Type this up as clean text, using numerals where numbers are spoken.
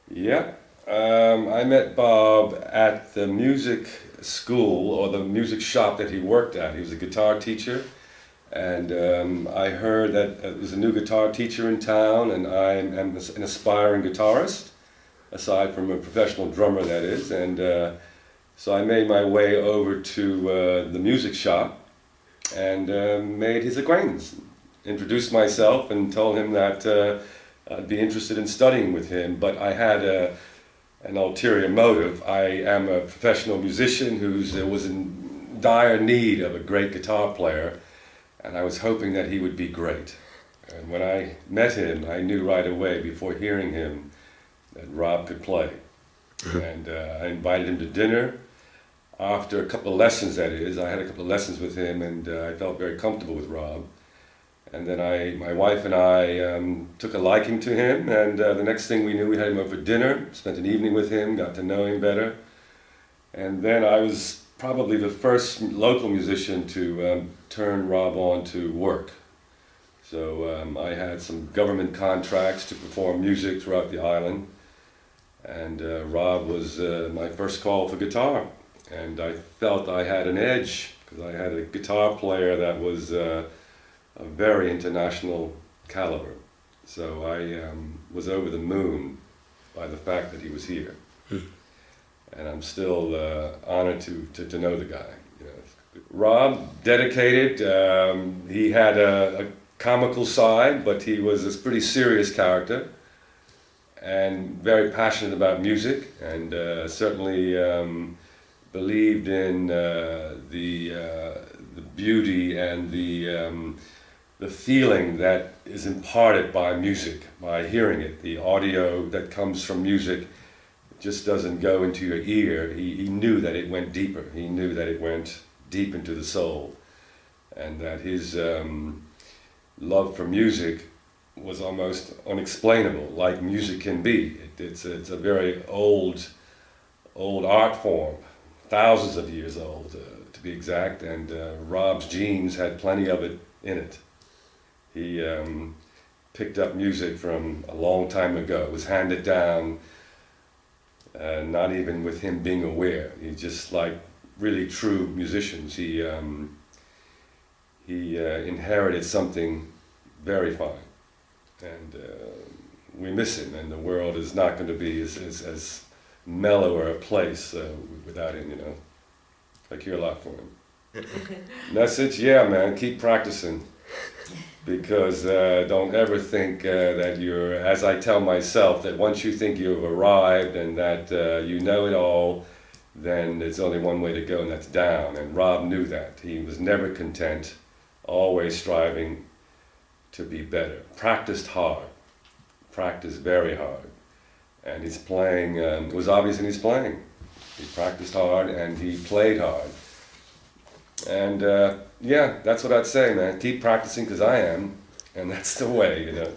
Yeah, I met Bob at the music school or the music shop that he worked at. He was a guitar teacher, and I heard that there was a new guitar teacher in town, and I am an aspiring guitarist, aside from a professional drummer, that is. And so I made my way over to the music shop and made his acquaintance. Introduced myself and told him that I'd be interested in studying with him, but I had an ulterior motive. I am a professional musician who was in dire need of a great guitar player, and I was hoping that he would be great. And when I met him, I knew right away, before hearing him, that Rob could play. And I invited him to dinner. After a couple of lessons, that is, I had a couple of lessons with him, and I felt very comfortable with Rob. And then my wife and I took a liking to him, and the next thing we knew, we had him over for dinner, spent an evening with him, got to know him better. And then I was probably the first local musician to turn Rob on to work. So I had some government contracts to perform music throughout the island, and Rob was my first call for guitar. And I felt I had an edge, because I had a guitar player that was a very international caliber. So I was over the moon by the fact that he was here. And I'm still honored to know the guy. You know. Rob, dedicated, he had a comical side, but he was a pretty serious character and very passionate about music, and certainly believed in the beauty and the feeling that is imparted by music, by hearing it. The audio that comes from music just doesn't go into your ear. He knew that it went deeper. He knew that it went deep into the soul, and that his love for music was almost unexplainable, like music can be. It's a very old art form, thousands of years old to be exact, and Rob's genes had plenty of it in it. He picked up music from a long time ago. It was handed down, not even with him being aware. He's just like really true musicians. He inherited something very fine, and we miss him, and the world is not going to be as mellow a place without him, you know. I care a lot for him. Message, yeah, man, keep practicing. Because don't ever think that you're, as I tell myself, that once you think you've arrived and that you know it all, then there's only one way to go, and that's down. And Rob knew that. He was never content, always striving to be better. Practiced hard, practiced very hard. And his playing was obvious in his playing. He practiced hard and he played hard. And yeah, that's what I'd say, man. Keep practicing, because I am, and that's the way, you know.